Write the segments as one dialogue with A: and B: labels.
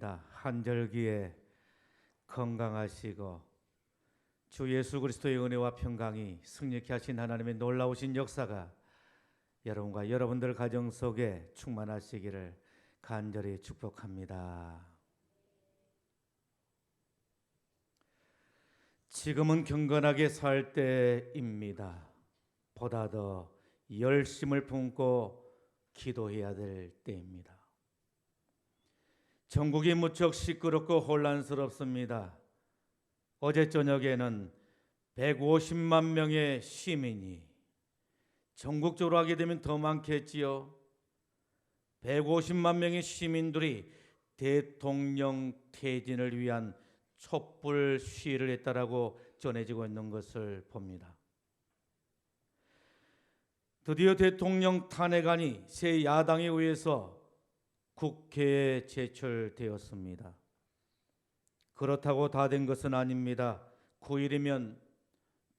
A: 축복합니다. 한절기에 건강하시고 주 예수 그리스도의 은혜와 평강이 승리케 하신 하나님의 놀라우신 역사가 여러분과 여러분들 가정 속에 충만하시기를 간절히 축복합니다. 지금은 경건하게 살 때입니다. 보다 더 열심을 품고 기도해야 될 때입니다. 전국이 무척 시끄럽고 혼란스럽습니다. 어제 저녁에는 150만 명의 시민이, 전국적으로 하게 되면 더 많겠지요. 150만 명의 시민들이 대통령 퇴진을 위한 촛불 시위를 했다라고 전해지고 있는 것을 봅니다. 드디어 대통령 탄핵안이 새 야당에 의해서 국회에 제출되었습니다. 그렇다고 다 된 것은 아닙니다. 9일이면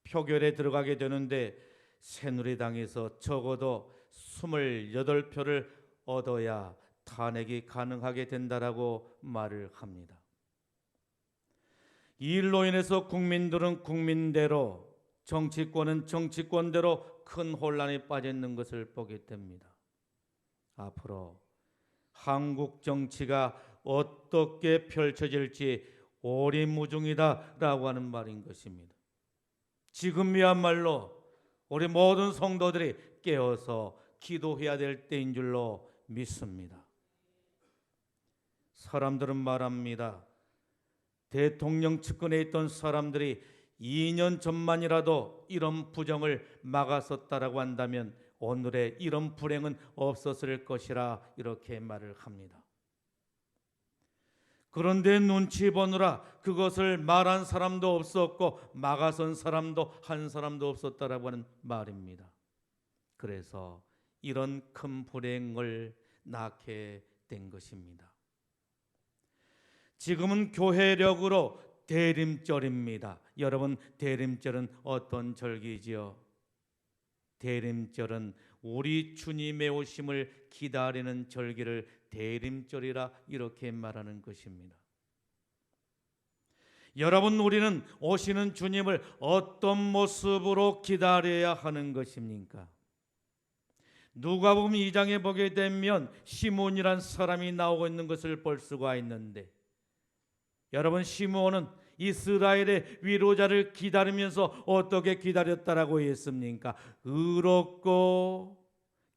A: 표결에 들어가게 되는데 새누리당에서 적어도 28표를 얻어야 탄핵이 가능하게 된다라고 말을 합니다. 이 일로 인해서 국민들은 국민대로, 정치권은 정치권대로 큰 혼란에 빠져 있는 것을 보게 됩니다. 앞으로 한국 정치가 어떻게 펼쳐질지 오리무중이다라고 하는 말인 것입니다. 지금이야말로 우리 모든 성도들이 깨어서 기도해야 될 때인 줄로 믿습니다. 사람들은 말합니다. 대통령 측근에 있던 사람들이 2년 전만이라도 이런 부정을 막았었다라고 한다면 오늘의 이런 불행은 없었을 것이라 이렇게 말을 합니다. 그런데 눈치 보느라 그것을 말한 사람도 없었고 막아선 사람도 한 사람도 없었다라고 하는 말입니다. 그래서 이런 큰 불행을 낳게 된 것입니다. 지금은 교회력으로 대림절입니다. 여러분, 대림절은 어떤 절기지요? 대림절은 우리 주님의 오심을 기다리는 절기를 대림절이라 이렇게 말하는 것입니다. 여러분, 우리는 오시는 주님을 어떤 모습으로 기다려야 하는 것입니까? 누가복음 2장에 보게 되면 시몬이란 사람이 나오고 있는 것을 볼 수가 있는데, 여러분, 시몬은 이스라엘의 위로자를 기다리면서 어떻게 기다렸다라고 했습니까? 의롭고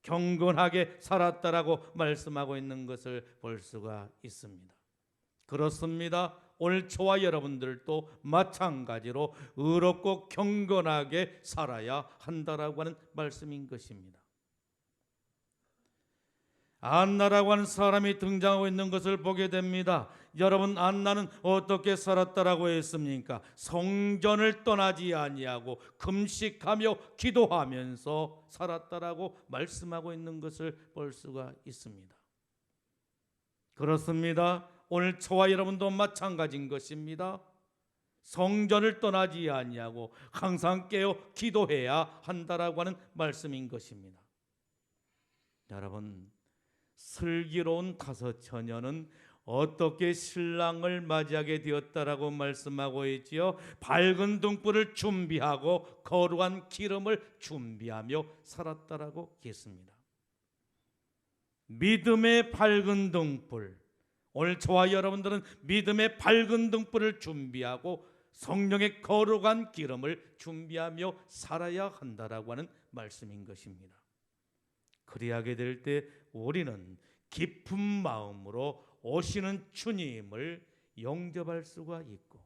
A: 경건하게 살았다라고 말씀하고 있는 것을 볼 수가 있습니다. 그렇습니다. 오늘 저와 여러분들도 마찬가지로 의롭고 경건하게 살아야 한다라고 하는 말씀인 것입니다. 안나라고 하는 사람이 등장하고 있는 것을 보게 됩니다. 여러분, 안나는 어떻게 살았다라고 했습니까? 성전을 떠나지 아니하고 금식하며 기도하면서 살았다라고 말씀하고 있는 것을 볼 수가 있습니다. 그렇습니다. 오늘 저와 여러분도 마찬가지인 것입니다. 성전을 떠나지 아니하고 항상 깨어 기도해야 한다라고 하는 말씀인 것입니다. 여러분, 슬기로운 다섯 처녀는 어떻게 신랑을 맞이하게 되었다라고 말씀하고 있지요? 밝은 등불을 준비하고 거룩한 기름을 준비하며 살았다라고 했습니다. 믿음의 밝은 등불, 오늘 저와 여러분들은 믿음의 밝은 등불을 준비하고 성령의 거룩한 기름을 준비하며 살아야 한다라고 하는 말씀인 것입니다. 그리하게 될 때 우리는 깊은 마음으로 오시는 주님을 영접할 수가 있고,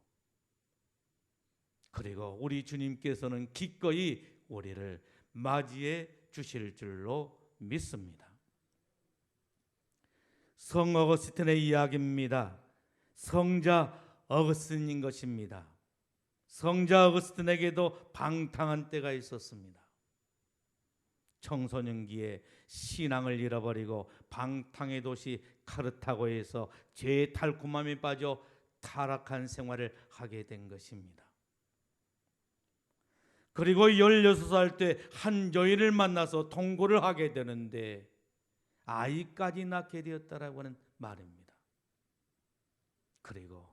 A: 그리고 우리 주님께서는 기꺼이 우리를 맞이해 주실 줄로 믿습니다. 성 어거스틴의 이야기입니다. 성자 어거스틴인 것입니다. 성자 어거스틴에게도 방탕한 때가 있었습니다. 청소년기에 신앙을 잃어버리고 방탕의 도시 카르타고에서 죄의 달콤함에 빠져 타락한 생활을 하게 된 것입니다. 그리고 16살 때 한 여인을 만나서 동거를 하게 되는데 아이까지 낳게 되었다라고 하는 말입니다. 그리고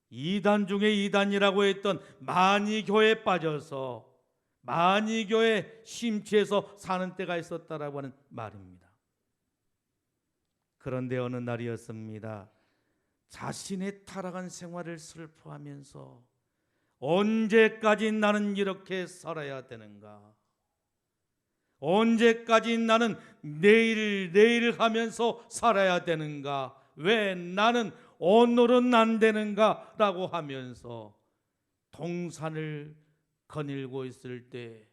A: 이단 중에 이단이라고 했던 만이교에 빠져서 만이교에 심취해서 사는 때가 있었다라고 하는 말입니다. 그런데 어느 날이었습니다. 자신의 타락한 생활을 슬퍼하면서 언제까지 나는 이렇게 살아야 되는가? 언제까지 나는 내일 하면서 살아야 되는가? 왜 나는 오늘은 안 되는가? 라고 하면서 동산을 거닐고 있을 때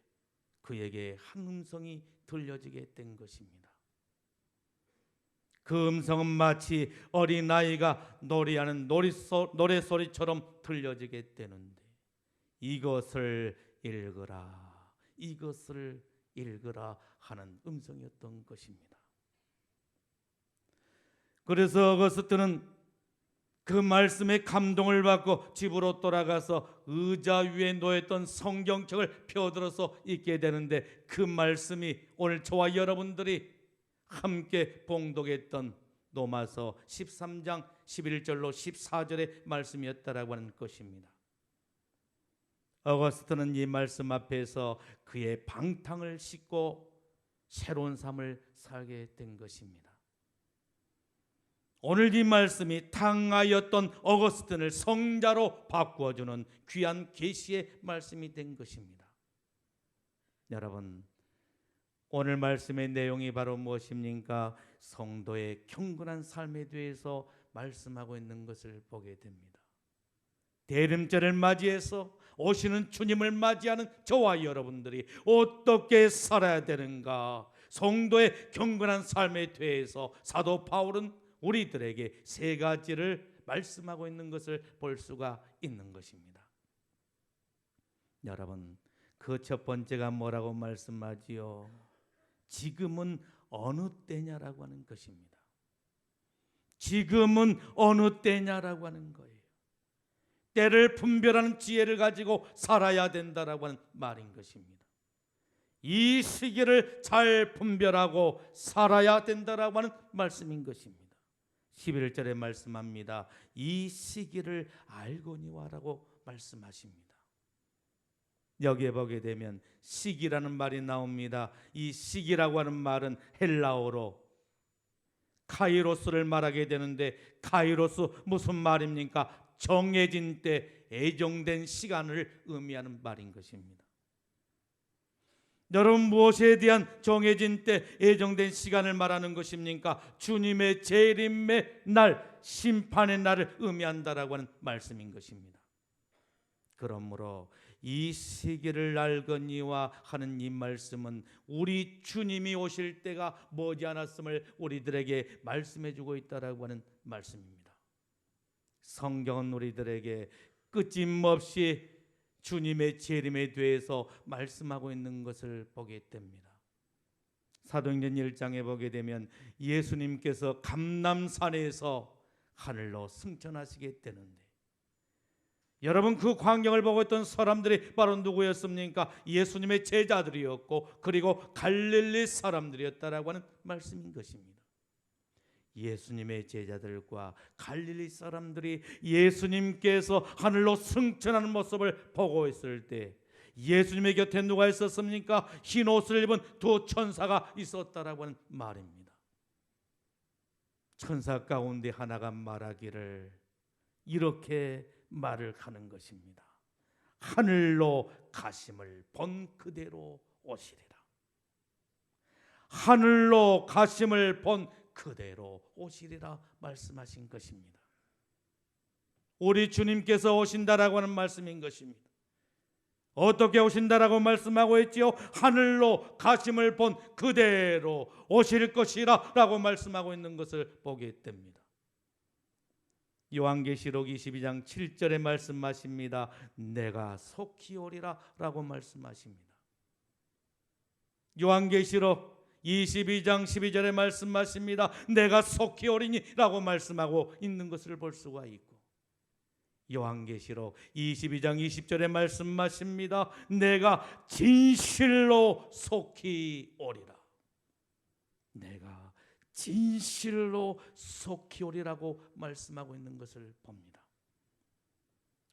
A: 그에게 한 음성이 들려지게 된 것입니다. 그 음성은 마치 어린아이가 노래하는 노래소리처럼 들려지게 되는데, 이것을 읽으라, 이것을 읽으라 하는 음성이었던 것입니다. 그래서 어거스트는 그 말씀에 감동을 받고 집으로 돌아가서 의자 위에 놓였던 성경책을 펴들어서 읽게 되는데, 그 말씀이 오늘 저와 여러분들이 함께 봉독했던 로마서 13장 11절로 14절의 말씀이었다라고 하는 것입니다. 어거스트는 이 말씀 앞에서 그의 방탕을 씻고 새로운 삶을 살게 된 것입니다. 오늘 이 말씀이 탕하였던 어거스틴을 성자로 바꾸어주는 귀한 계시의 말씀이 된 것입니다. 여러분, 오늘 말씀의 내용이 바로 무엇입니까? 성도의 경건한 삶에 대해서 말씀하고 있는 것을 보게 됩니다. 대림절을 맞이해서 오시는 주님을 맞이하는 저와 여러분들이 어떻게 살아야 되는가? 성도의 경건한 삶에 대해서 사도 바울은 우리들에게 세 가지를 말씀하고 있는 것을 볼 수가 있는 것입니다. 여러분, 그 첫 번째가 뭐라고 말씀하지요? 지금은 어느 때냐라고 하는 것입니다. 지금은 어느 때냐라고 하는 거예요. 때를 분별하는 지혜를 가지고 살아야 된다라고 하는 말인 것입니다. 이 시기를 잘 분별하고 살아야 된다라고 하는 말씀인 것입니다. 11절에 말씀합니다. 이 시기를 알거니와라고 말씀하십니다. 여기에 보게 되면 시기라는 말이 나옵니다. 이 시기라고 하는 말은 헬라어로 카이로스를 말하게 되는데, 카이로스 무슨 말입니까? 정해진 때, 애정된 시간을 의미하는 말인 것입니다. 여러분, 무엇에 대한 정해진 때, 애정된 시간을 말하는 것입니까? 주님의 재림의 날, 심판의 날을 의미한다라고 하는 말씀인 것입니다. 그러므로 이 시기를 알거니와 하는 이 말씀은 우리 주님이 오실 때가 머지않았음을 우리들에게 말씀해주고 있다라고 하는 말씀입니다. 성경은 우리들에게 끊임없이 주님의 재림에 대해서 말씀하고 있는 것을 보게 됩니다. 사도행전 1장에 보게 되면 예수님께서 감람산에서 하늘로 승천하시게 되는데, 여러분, 그 광경을 보고 있던 사람들이 바로 누구였습니까? 예수님의 제자들이었고, 그리고 갈릴리 사람들이었다라고 하는 말씀인 것입니다. 예수님의 제자들과 갈릴리 사람들이 예수님께서 하늘로 승천하는 모습을 보고 있을 때, 예수님의 곁에 누가 있었습니까? 흰 옷을 입은 두 천사가 있었다라고 하는 말입니다. 천사 가운데 하나가 말하기를 이렇게 말을 하는 것입니다. 하늘로 가심을 본 그대로 오시리라. 하늘로 가심을 본 그대로 오시리라 말씀하신 것입니다. 우리 주님께서 오신다라고 하는 말씀인 것입니다. 어떻게 오신다라고 말씀하고 있지요? 하늘로 가심을 본 그대로 오실 것이라 라고 말씀하고 있는 것을 보게 됩니다. 요한계시록 22장 7절에 말씀하십니다. 내가 속히 오리라 라고 말씀하십니다. 요한계시록 22장 12절에 말씀하십니다. 내가 속히 오리니 라고 말씀하고 있는 것을 볼 수가 있고, 요한계시록 22장 20절에 말씀하십니다. 내가 진실로 속히 오리라. 내가 진실로 속히 오리라고 말씀하고 있는 것을 봅니다.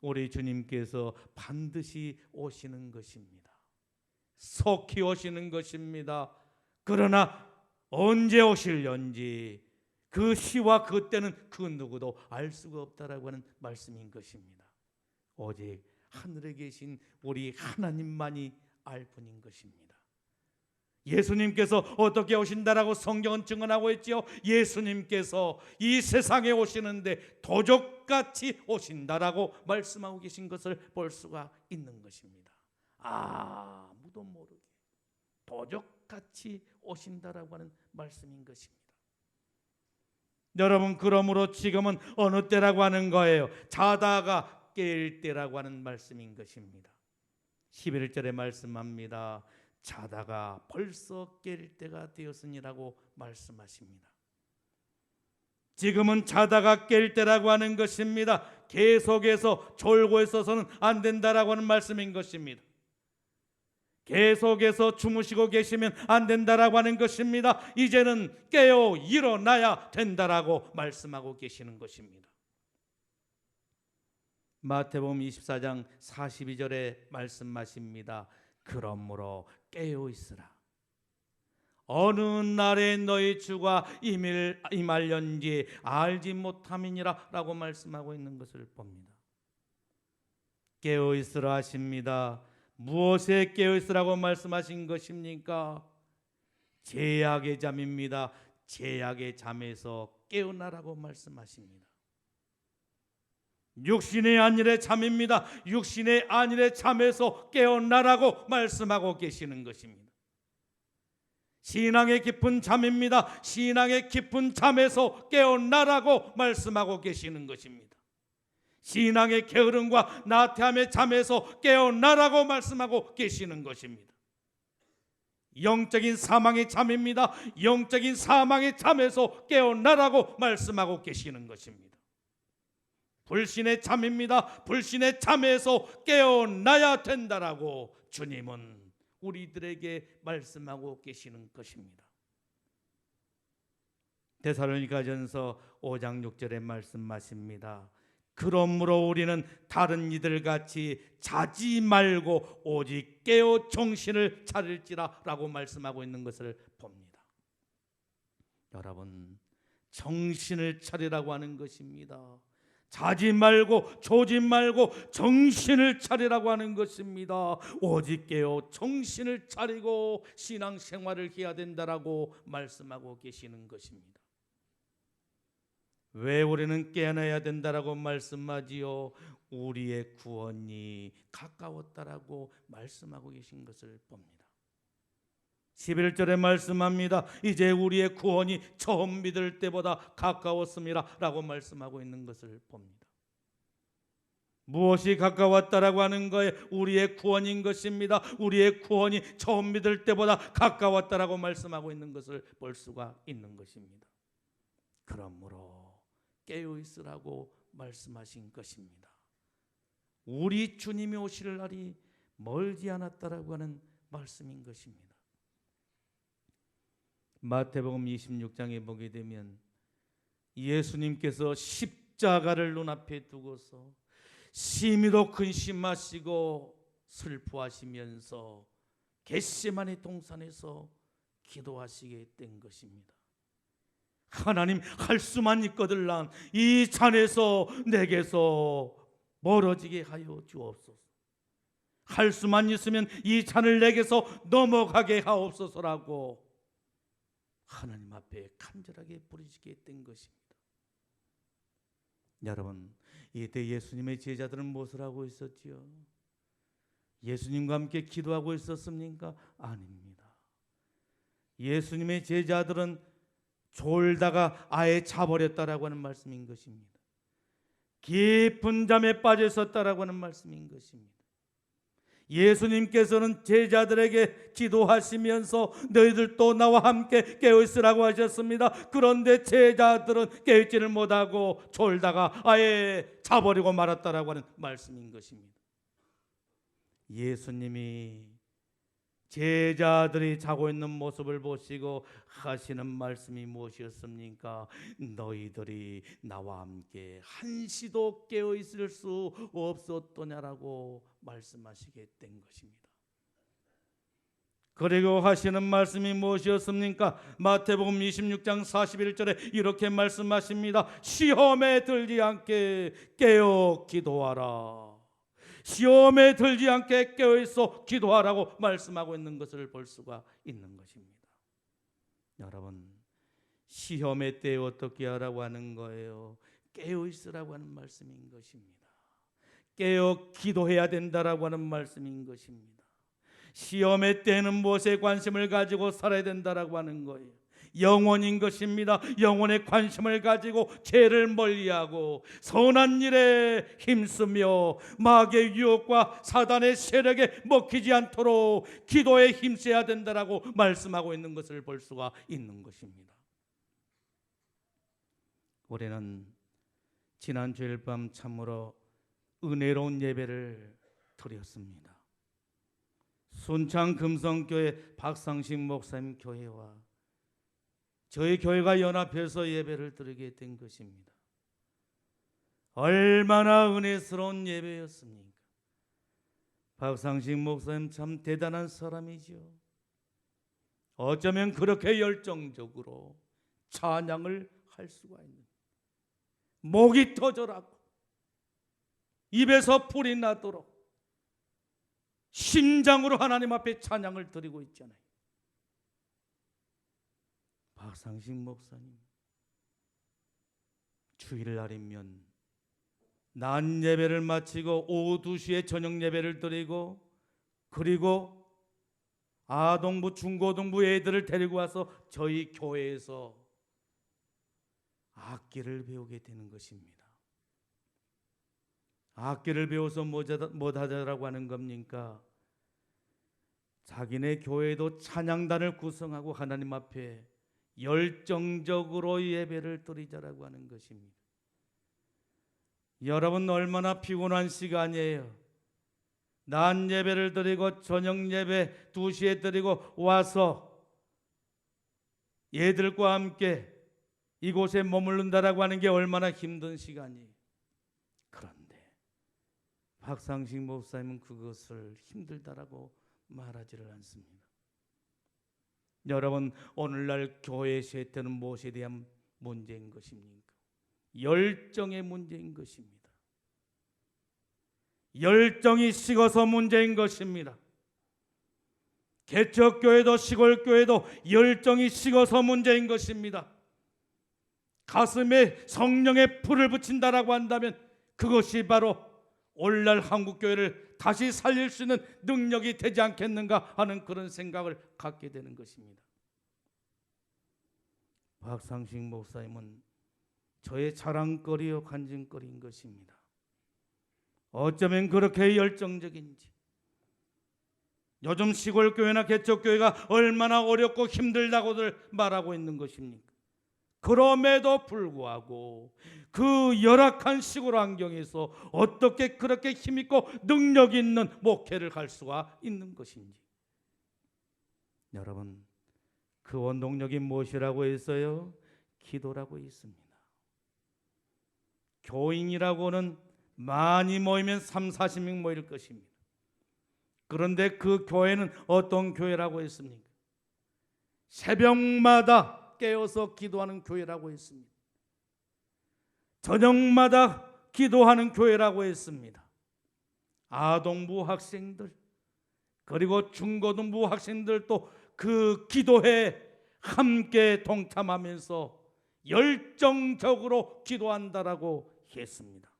A: 우리 주님께서 반드시 오시는 것입니다. 속히 오시는 것입니다. 그러나 언제 오실런지 그 시와 그 때는 그 누구도 알 수가 없다라고 하는 말씀인 것입니다. 오직 하늘에 계신 우리 하나님만이 알 뿐인 것입니다. 예수님께서 어떻게 오신다라고 성경은 증언하고 있지요. 예수님께서 이 세상에 오시는데 도적같이 오신다라고 말씀하고 계신 것을 볼 수가 있는 것입니다. 아무도 모르게 도적같이 오신다라고 하는 말씀인 것입니다. 여러분, 그러므로 지금은 어느 때라고 하는 거예요? 자다가 깰 때라고 하는 말씀인 것입니다. 11절에 말씀합니다. 자다가 벌써 깰 때가 되었으니라고 말씀하십니다. 지금은 자다가 깰 때라고 하는 것입니다. 계속해서 졸고 있어서는 안 된다라고 하는 말씀인 것입니다. 계속해서 주무시고 계시면 안 된다라고 하는 것입니다. 이제는 깨어 일어나야 된다라고 말씀하고 계시는 것입니다. 마태복음 24장 42절에 말씀하십니다. 그러므로 깨어 있으라. 어느 날에 너희 주가 임할련지 알지 못함이니라 라고 말씀하고 있는 것을 봅니다. 깨어 있으라 하십니다. 무엇에 깨어 있으라고 말씀하신 것입니까? 죄악의 잠입니다. 죄악의 잠에서 깨어나라고 말씀하십니다. 육신의 안일의 잠입니다. 육신의 안일의 잠에서 깨어나라고 말씀하고 계시는 것입니다. 신앙의 깊은 잠입니다. 신앙의 깊은 잠에서 깨어나라고 말씀하고 계시는 것입니다. 신앙의 게으름과 나태함의 잠에서 깨어나라고 말씀하고 계시는 것입니다. 영적인 사망의 잠입니다. 영적인 사망의 잠에서 깨어나라고 말씀하고 계시는 것입니다. 불신의 잠입니다. 불신의 잠에서 깨어나야 된다라고 주님은 우리들에게 말씀하고 계시는 것입니다. 데살로니가전서 5장 6절에 말씀하십니다. 그러므로 우리는 다른 이들 같이 자지 말고 오직 깨어 정신을 차릴지라 라고 말씀하고 있는 것을 봅니다. 여러분, 정신을 차리라고 하는 것입니다. 자지 말고 조지 말고 정신을 차리라고 하는 것입니다. 오직 깨어 정신을 차리고 신앙생활을 해야 된다라고 말씀하고 계시는 것입니다. 왜 우리는 깨어나야 된다라고 말씀하지요? 우리의 구원이 가까웠다라고 말씀하고 계신 것을 봅니다. 11절에 말씀합니다. 이제 우리의 구원이 처음 믿을 때보다 가까웠습니다 라고 말씀하고 있는 것을 봅니다. 무엇이 가까웠다라고 하는 거에 우리의 구원인 것입니다. 우리의 구원이 처음 믿을 때보다 가까웠다라고 말씀하고 있는 것을 볼 수가 있는 것입니다. 그러므로 깨어 있으라고 말씀하신 것입니다. 우리 주님이 오실 날이 멀지 않았다라고 하는 말씀인 것입니다. 마태복음 26장에 보게 되면 예수님께서 십자가를 눈앞에 두고서 심히도 근심하시고 슬퍼하시면서 겟세마네 동산에서 기도하시게 된 것입니다. 하나님, 할 수만 있거든 이 잔에서 내게서 멀어지게 하여 주옵소서. 할 수만 있으면 이 잔을 내게서 넘어가게 하옵소서라고 하나님 앞에 간절하게 부르시게 된 것입니다. 여러분, 이때 예수님의 제자들은 무엇을 하고 있었지요? 예수님과 함께 기도하고 있었습니까? 아닙니다. 예수님의 제자들은 졸다가 아예 자버렸다라고 하는 말씀인 것입니다. 깊은 잠에 빠져 있었다라고 하는 말씀인 것입니다. 예수님께서는 제자들에게 기도하시면서 너희들도 나와 함께 깨어있으라고 하셨습니다. 그런데 제자들은 깨어있지를 못하고 졸다가 아예 자버리고 말았다라고 하는 말씀인 것입니다. 예수님이 제자들이 자고 있는 모습을 보시고 하시는 말씀이 무엇이었습니까? 너희들이 나와 함께 한시도 깨어 있을 수 없었더냐라고 말씀하시게 된 것입니다. 그리고 하시는 말씀이 무엇이었습니까? 마태복음 26장 41절에 이렇게 말씀하십니다. 시험에 들지 않게 깨어 기도하라. 시험에 들지 않게 깨어있어 기도하라고 말씀하고 있는 것을 볼 수가 있는 것입니다. 여러분, 시험의 때에 어떻게 하라고 하는 거예요? 깨어있으라고 하는 말씀인 것입니다. 깨어 기도해야 된다라고 하는 말씀인 것입니다. 시험의 때에는 무엇에 관심을 가지고 살아야 된다라고 하는 거예요. 영혼인 것입니다. 영혼에 관심을 가지고 죄를 멀리하고 선한 일에 힘쓰며 마귀의 유혹과 사단의 세력에 먹히지 않도록 기도에 힘써야 된다라고 말씀하고 있는 것을 볼 수가 있는 것입니다. 올해는 지난 주일 밤 참으로 은혜로운 예배를 드렸습니다. 순창 금성교회 박상식 목사님 교회와 저희 교회가 연합해서 예배를 드리게 된 것입니다. 얼마나 은혜스러운 예배였습니까? 박상식 목사님 참 대단한 사람이죠. 어쩌면 그렇게 열정적으로 찬양을 할 수가 있는, 목이 터져라고 입에서 불이 나도록 심장으로 하나님 앞에 찬양을 드리고 있잖아요. 박상식 목사님 주일날이면 낮 예배를 마치고 오후 2시에 저녁 예배를 드리고 그리고 아동부 중고등부 애들을 데리고 와서 저희 교회에서 악기를 배우게 되는 것입니다. 악기를 배워서 뭐하자라고 하는 겁니까? 자기네 교회도 찬양단을 구성하고 하나님 앞에 열정적으로 예배를 드리자라고 하는 것입니다. 여러분 얼마나 피곤한 시간이에요. 낮 예배를 드리고 저녁 예배 2시에 드리고 와서 얘들과 함께 이곳에 머무른다라고 하는 게 얼마나 힘든 시간이에요. 그런데 박상식 목사님은 그것을 힘들다라고 말하지를 않습니다. 여러분 오늘날 교회의 쇠퇴는 무엇에 대한 문제인 것입니까? 열정의 문제인 것입니다. 열정이 식어서 문제인 것입니다. 개척교회도 시골교회도 열정이 식어서 문제인 것입니다. 가슴에 성령의 불을 붙인다라고 한다면 그것이 바로 오늘날 한국교회를 다시 살릴 수 있는 능력이 되지 않겠는가 하는 그런 생각을 갖게 되는 것입니다. 박상식 목사님은 저의 자랑거리요 간증거리인 것입니다. 어쩌면 그렇게 열정적인지, 요즘 시골교회나 개척교회가 얼마나 어렵고 힘들다고들 말하고 있는 것입니까? 그럼에도 불구하고 그 열악한 시골 환경에서 어떻게 그렇게 힘있고 능력 있는 목회를 할 수가 있는 것인지, 여러분 그 원동력이 무엇이라고 했어요? 기도라고 있습니다. 교인이라고는 많이 모이면 30-40명 모일 것입니다. 그런데 그 교회는 어떤 교회라고 했습니까? 새벽마다 깨어서 기도하는 교회라고 했습니다. 저녁마다 기도하는 교회라고 했습니다. 아동부 학생들 그리고 중고등부 학생들도 그 기도에 함께 동참하면서 열정적으로 기도한다라고 했습니다.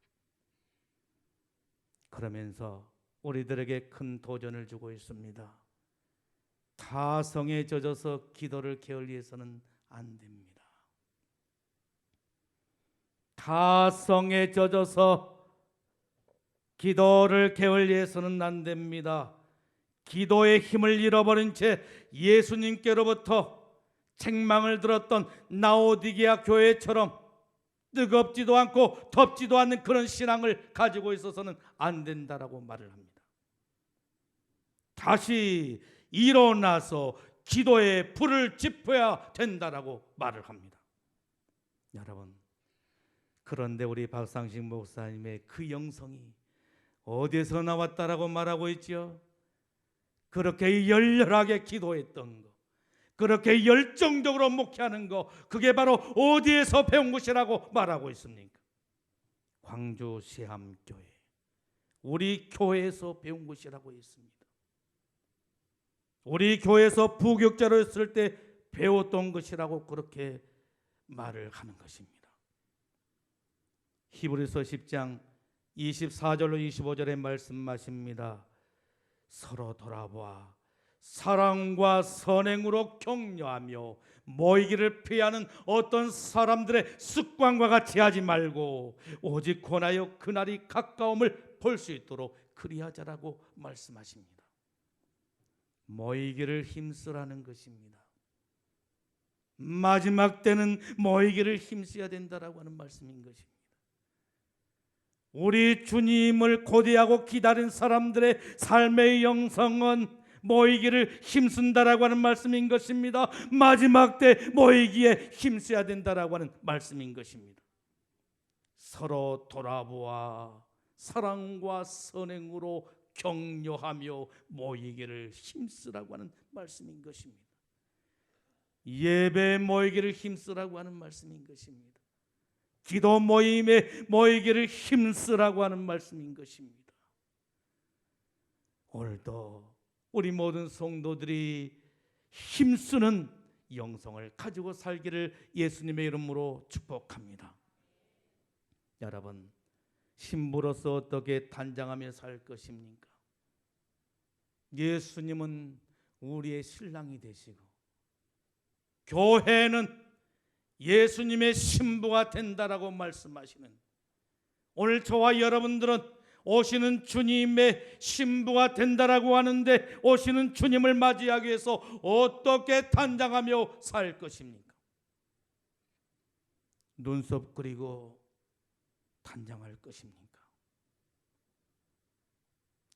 A: 그러면서 우리들에게 큰 도전을 주고 있습니다. 타성에 젖어서 기도를 게을리해서는 안 됩니다. 타성에 젖어서 기도를 게을리해서는 안 됩니다. 기도의 힘을 잃어버린 채 예수님께로부터 책망을 들었던 라오디게아 교회처럼 뜨겁지도 않고 덥지도 않는 그런 신앙을 가지고 있어서는 안 된다라고 말을 합니다. 다시 일어나서 기도의 불을 지펴야 된다라고 말을 합니다. 여러분, 그런데 우리 박상식 목사님의 그 영성이 어디서 나왔다라고 말하고 있죠? 그렇게 열렬하게 기도했던 거, 그렇게 열정적으로 목회하는 거, 그게 바로 어디에서 배운 것이라고 말하고 있습니까? 광주 시함교회, 우리 교회에서 배운 것이라고 했습니다. 우리 교회에서 부교육자로 있을 때 배웠던 것이라고 그렇게 말을 하는 것입니다. 히브리서 10장 24절로 25절의 말씀하십니다. 서로 돌아보아 사랑과 선행으로 격려하며 모이기를 피하는 어떤 사람들의 습관과 같이 하지 말고 오직 권하여 그날이 가까움을 볼 수 있도록 그리하자라고 말씀하십니다. 모이기를 힘쓰라는 것입니다. 마지막 때는 모이기를 힘써야 된다라고 하는 말씀인 것입니다. 우리 주님을 고대하고 기다린 사람들의 삶의 영성은 모이기를 힘쓴다라고 하는 말씀인 것입니다. 마지막 때 모이기에 힘써야 된다라고 하는 말씀인 것입니다. 서로 돌아보아 사랑과 선행으로 격려하며 모이기를 힘쓰라고 하는 말씀인 것입니다. 예배 모이기를 힘쓰라고 하는 말씀인 것입니다. 기도 모임에 모이기를 힘쓰라고 하는 말씀인 것입니다. 오늘도 우리 모든 성도들이 힘쓰는 영성을 가지고 살기를 예수님의 이름으로 축복합니다. 여러분, 신부로서 어떻게 단장하며 살 것입니까? 예수님은 우리의 신랑이 되시고 교회는 예수님의 신부가 된다라고 말씀하시는, 오늘 저와 여러분들은 오시는 주님의 신부가 된다라고 하는데 오시는 주님을 맞이하기 위해서 어떻게 단장하며 살 것입니까? 눈썹 그리고 단장할 것입니까?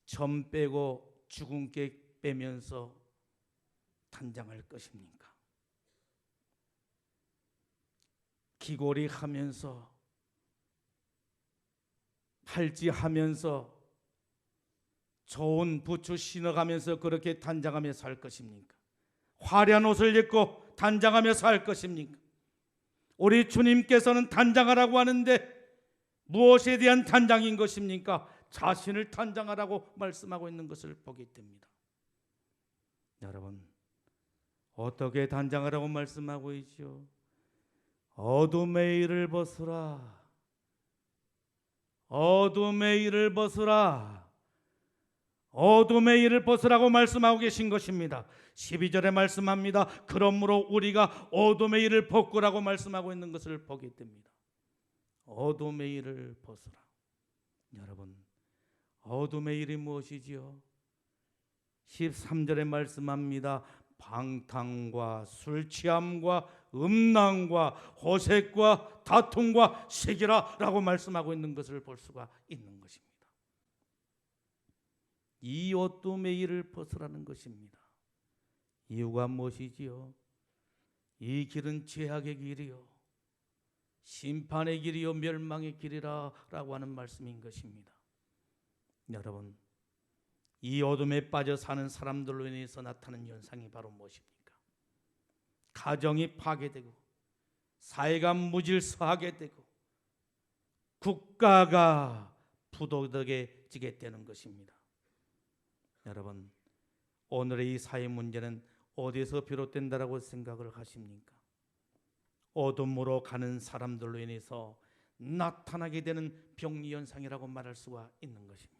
A: 점 빼고 주근깨 빼면서 단장할 것입니까? 귀걸이 하면서 팔찌 하면서 좋은 부츠 신어가면서 그렇게 단장하며 살 것입니까? 화려한 옷을 입고 단장하며 살 것입니까? 우리 주님께서는 단장하라고 하는데 무엇에 대한 단장인 것입니까? 자신을 단장하라고 말씀하고 있는 것을 보게 됩니다. 여러분, 어떻게 단장하라고 말씀하고 있죠? 어둠의 일을 벗으라. 어둠의 일을 벗으라. 어둠의 일을 벗으라고 말씀하고 계신 것입니다. 12절에 말씀합니다. 그러므로 우리가 어둠의 일을 벗고라고 말씀하고 있는 것을 보게 됩니다. 어둠의 일을 벗으라. 여러분, 어둠의 일이 무엇이지요? 13절에 말씀합니다. 방탕과 술 취함과 음란과 호색과 다툼과 시기라라고 말씀하고 있는 것을 볼 수가 있는 것입니다. 이 어둠의 일을 벗으라는 것입니다. 이유가 무엇이지요? 이 길은 죄악의 길이요 심판의 길이요 멸망의 길이라라고 하는 말씀인 것입니다. 여러분, 이 어둠에 빠져 사는 사람들로 인해서 나타나는 현상이 바로 무엇입니까? 가정이 파괴되고 사회가 무질서하게 되고 국가가 부도덕해지게 되는 것입니다. 여러분, 오늘의 이 사회 문제는 어디서 비롯된다라고 생각을 하십니까? 어둠으로 가는 사람들로 인해서 나타나게 되는 병리 현상이라고 말할 수가 있는 것입니다.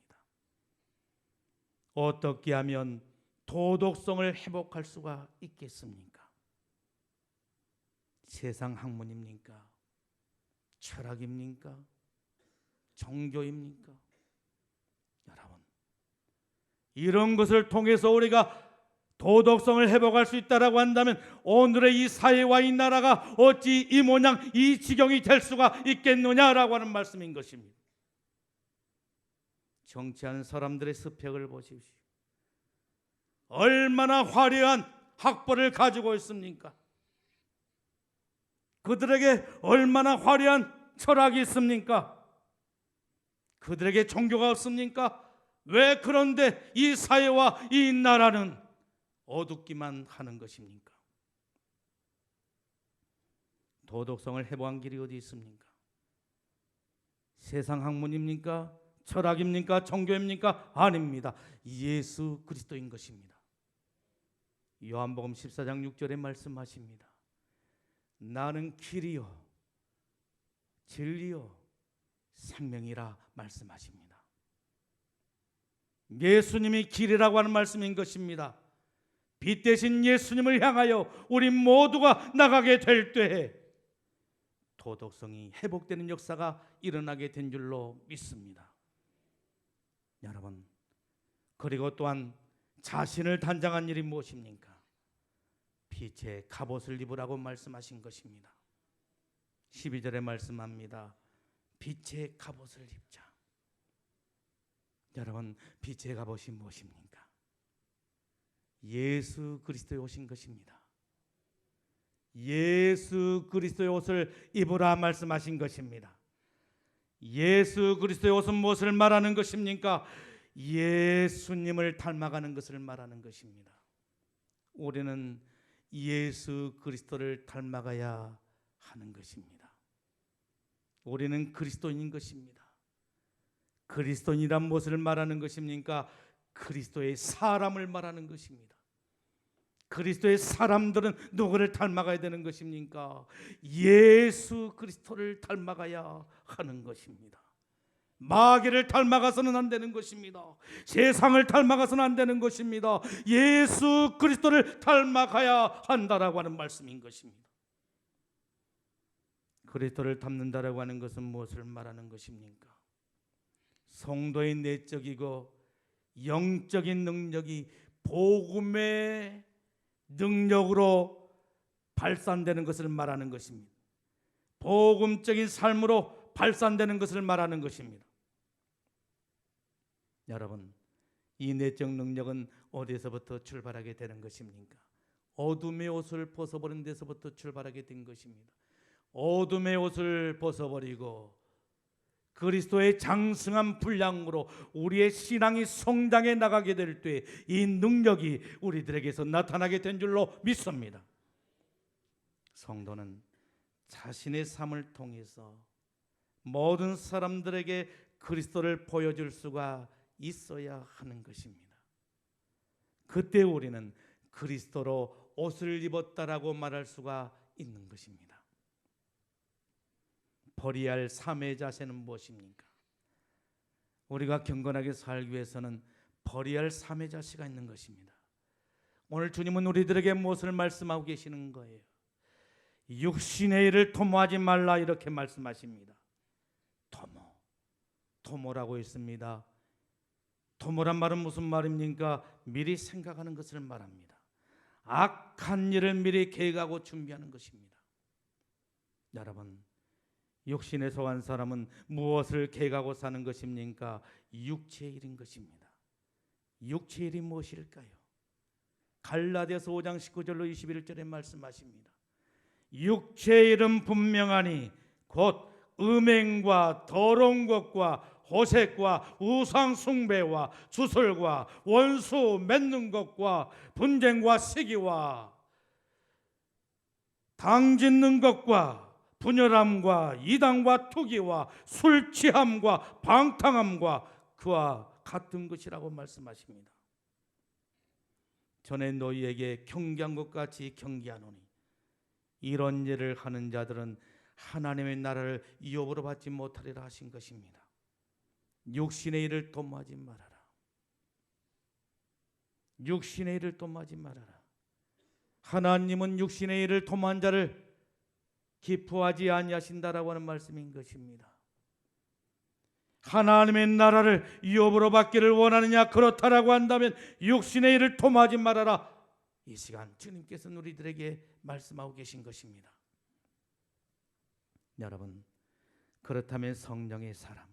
A: 어떻게 하면 도덕성을 회복할 수가 있겠습니까? 세상 학문입니까? 철학입니까? 종교입니까? 여러분, 이런 것을 통해서 우리가 도덕성을 회복할 수 있다라고 한다면 오늘의 이 사회와 이 나라가 어찌 이 모양 이 지경이 될 수가 있겠느냐라고 하는 말씀인 것입니다. 정치하는 사람들의 스펙을 보십시오. 얼마나 화려한 학벌을 가지고 있습니까? 그들에게 얼마나 화려한 철학이 있습니까? 그들에게 종교가 없습니까? 왜 그런데 이 사회와 이 나라는 어둡기만 하는 것입니까? 도덕성을 회복한 길이 어디 있습니까? 세상 학문입니까? 철학입니까? 종교입니까? 아닙니다. 예수 그리스도인 것입니다. 요한복음 14장 6절에 말씀하십니다. 나는 길이요 진리요 생명이라 말씀하십니다. 예수님이 길이라고 하는 말씀인 것입니다. 빛 대신 예수님을 향하여 우리 모두가 나가게 될 때에 도덕성이 회복되는 역사가 일어나게 된 줄로 믿습니다. 여러분, 그리고 또한 자신을 단장한 일이 무엇입니까? 빛의 갑옷을 입으라고 말씀하신 것입니다. 12절에 말씀합니다. 빛의 갑옷을 입자. 여러분, 빛의 갑옷이 무엇입니까? 예수 그리스도의 옷인 것입니다. 예수 그리스도의 옷을 입으라 말씀하신 것입니다. 예수 그리스도의 옷은 무엇을 말하는 것입니까? 예수님을 닮아가는 것을 말하는 것입니다. 우리는 예수 그리스도를 닮아가야 하는 것입니다. 우리는 그리스도인인 것입니다. 그리스도인이란 무엇을 말하는 것입니까? 그리스도의 사람을 말하는 것입니다. 그리스도의 사람들은 누구를 닮아가야 되는 것입니까? 예수 그리스도를 닮아가야 하는 것입니다. 마귀를 닮아가서는 안 되는 것입니다. 세상을 닮아가서는 안 되는 것입니다. 예수 그리스도를 닮아가야 한다라고 하는 말씀인 것입니다. 그리스도를 닮는다라고 하는 것은 무엇을 말하는 것입니까? 성도의 내적이고 영적인 능력이 복음의 능력으로 발산되는 것을 말하는 것입니다. 복음적인 삶으로 발산되는 것을 말하는 것입니다. 여러분, 이 내적 능력은 어디서부터 출발하게 되는 것입니까? 어둠의 옷을 벗어버린 데서부터 출발하게 된 것입니다. 어둠의 옷을 벗어버리고 그리스도의 장승한 분량으로 우리의 신앙이 성장해 나가게 될 때 이 능력이 우리들에게서 나타나게 된 줄로 믿습니다. 성도는 자신의 삶을 통해서 모든 사람들에게 그리스도를 보여줄 수가 있어야 하는 것입니다. 그때 우리는 그리스도로 옷을 입었다라고 말할 수가 있는 것입니다. 버려야 할 삶의 자세는 무엇입니까? 우리가 경건하게 살기 위해서는 버려야 할 삶의 자세가 있는 것입니다. 오늘 주님은 우리들에게 무엇을 말씀하고 계시는 거예요? 육신의 일을 도모하지 말라 이렇게 말씀하십니다. 도모라고 했습니다. 도모란 말은 무슨 말입니까? 미리 생각하는 것을 말합니다. 악한 일을 미리 계획하고 준비하는 것입니다. 여러분, 육신에 속한 사람은 무엇을 계획하고 사는 것입니까? 육체의 일인 것입니다. 육체의 일이 무엇일까요? 갈라디아서 5장 19절로 21절에 말씀하십니다. 육체의 일은 분명하니 곧 음행과 더러운 것과 호색과 우상 숭배와 주술과 원수 맺는 것과 분쟁과 시기와 당짓는 것과 분열함과 이단과 투기와 술 취함과 방탕함과 그와 같은 것이라고 말씀하십니다. 전에 너희에게 경계한 것 같이 경계하노니 이런 일을 하는 자들은 하나님의 나라를 유업으로 받지 못하리라 하신 것입니다. 육신의 일을 도모하지 말아라. 육신의 일을 도모하지 말아라. 하나님은 육신의 일을 도모한 자를 기뻐하지 아니하신다라고 하는 말씀인 것입니다. 하나님의 나라를 유업으로 받기를 원하느냐? 그렇다라고 한다면 육신의 일을 도모하지 말아라. 이 시간 주님께서는 우리들에게 말씀하고 계신 것입니다. 여러분, 그렇다면 성령의 사람,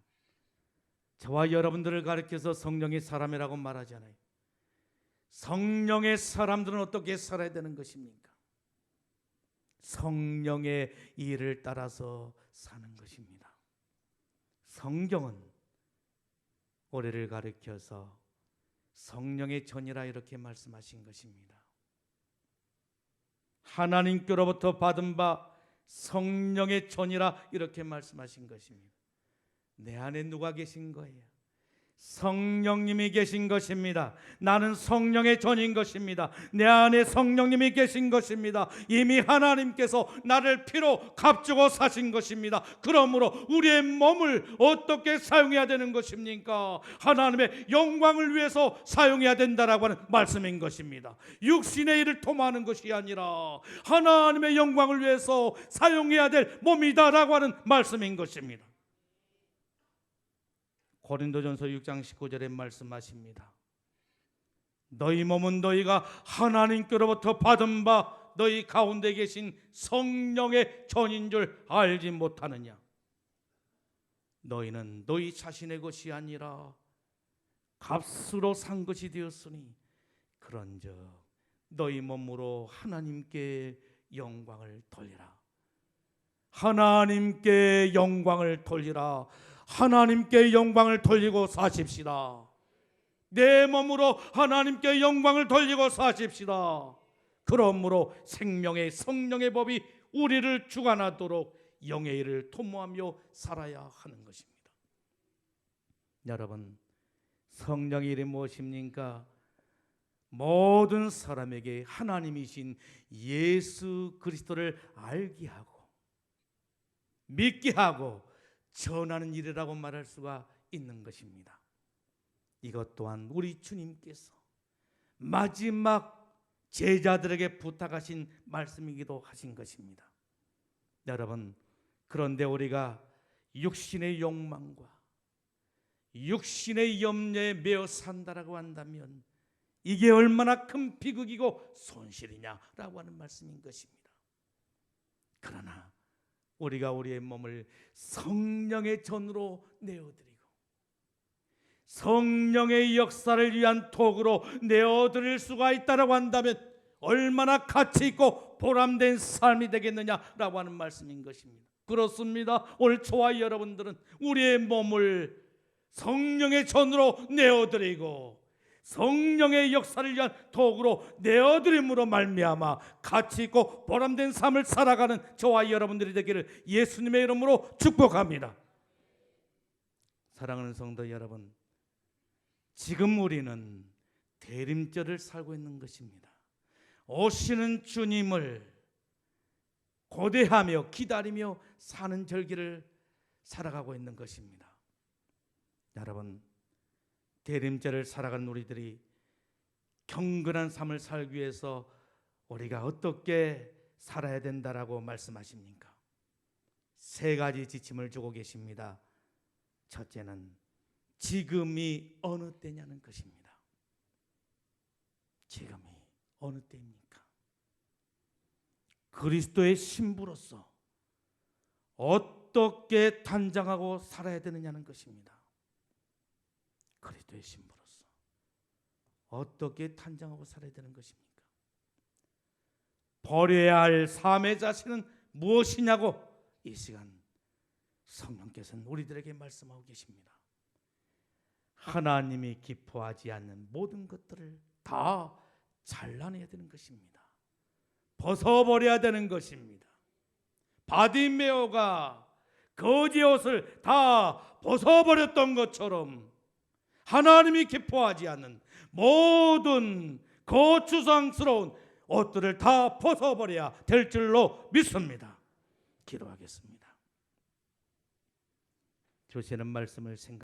A: 저와 여러분들을 가리켜서 성령의 사람이라고 말하잖아요. 성령의 사람들은 어떻게 살아야 되는 것입니까? 성령의 일을 따라서 사는 것입니다. 성경은 우리를 가리켜서 성령의 전이라 이렇게 말씀하신 것입니다. 하나님께로부터 받은 바 성령의 전이라 이렇게 말씀하신 것입니다. 내 안에 누가 계신 거예요? 성령님이 계신 것입니다. 나는 성령의 전인 것입니다. 내 안에 성령님이 계신 것입니다. 이미 하나님께서 나를 피로 값주고 사신 것입니다. 그러므로 우리의 몸을 어떻게 사용해야 되는 것입니까? 하나님의 영광을 위해서 사용해야 된다라고 하는 말씀인 것입니다. 육신의 일을 도모하는 것이 아니라 하나님의 영광을 위해서 사용해야 될 몸이다라고 하는 말씀인 것입니다. 고린도전서 6장 19절에 말씀하십니다. 너희 몸은 너희가 하나님께로부터 받은 바 너희 가운데 계신 성령의 전인 줄 알지 못하느냐? 너희는 너희 자신의 것이 아니라 값으로 산 것이 되었으니 그런즉 너희 몸으로 하나님께 영광을 돌리라. 하나님께 영광을 돌리라. 하나님께 영광을 돌리고 사십시다. 내 몸으로 하나님께 영광을 돌리고 사십시다. 그러므로 생명의 성령의 법이 우리를 주관하도록 영의 일을 도모하며 살아야 하는 것입니다. 여러분, 성령의 일이 무엇입니까? 모든 사람에게 하나님이신 예수 그리스도를 알게 하고 믿게 하고 전하는 일이라고 말할 수가 있는 것입니다. 이것 또한 우리 주님께서 마지막 제자들에게 부탁하신 말씀이기도 하신 것입니다. 여러분, 그런데 우리가 육신의 욕망과 육신의 염려에 매어 산다라고 한다면 이게 얼마나 큰 비극이고 손실이냐라고 하는 말씀인 것입니다. 그러나 우리가 우리의 몸을 성령의 전으로 내어드리고 성령의 역사를 위한 도구로 내어드릴 수가 있다라고 한다면 얼마나 가치 있고 보람된 삶이 되겠느냐라고 하는 말씀인 것입니다. 그렇습니다. 오늘 저와 여러분들은 우리의 몸을 성령의 전으로 내어드리고 성령의 역사를 위한 도구로 내어드림으로 말미암아 가치 있고 보람된 삶을 살아가는 저와 여러분들이 되기를 예수님의 이름으로 축복합니다. 사랑하는 성도 여러분, 지금 우리는 대림절을 살고 있는 것입니다. 오시는 주님을 고대하며 기다리며 사는 절기를 살아가고 있는 것입니다. 여러분, 대림절을 살아가는 우리들이 경건한 삶을 살기 위해서 우리가 어떻게 살아야 된다라고 말씀하십니까? 세 가지 지침을 주고 계십니다. 첫째는 지금이 어느 때냐는 것입니다. 지금이 어느 때입니까? 그리스도의 신부로서 어떻게 단장하고 살아야 되느냐는 것입니다. 그리스도의 신부로서 어떻게 탄장하고 살아야 되는 것입니까? 버려야 할 삶의 자신은 무엇이냐고 이 시간 성령께서는 우리들에게 말씀하고 계십니다. 하나님이 기뻐하지 않는 모든 것들을 다 잘라내야 되는 것입니다. 벗어버려야 되는 것입니다. 바디메오가 거지 옷을 다 벗어버렸던 것처럼 하나님이 기뻐하지 않는 모든 거추장스러운 옷들을 다 벗어버려야 될 줄로 믿습니다. 기도하겠습니다. 주시는 말씀을 생각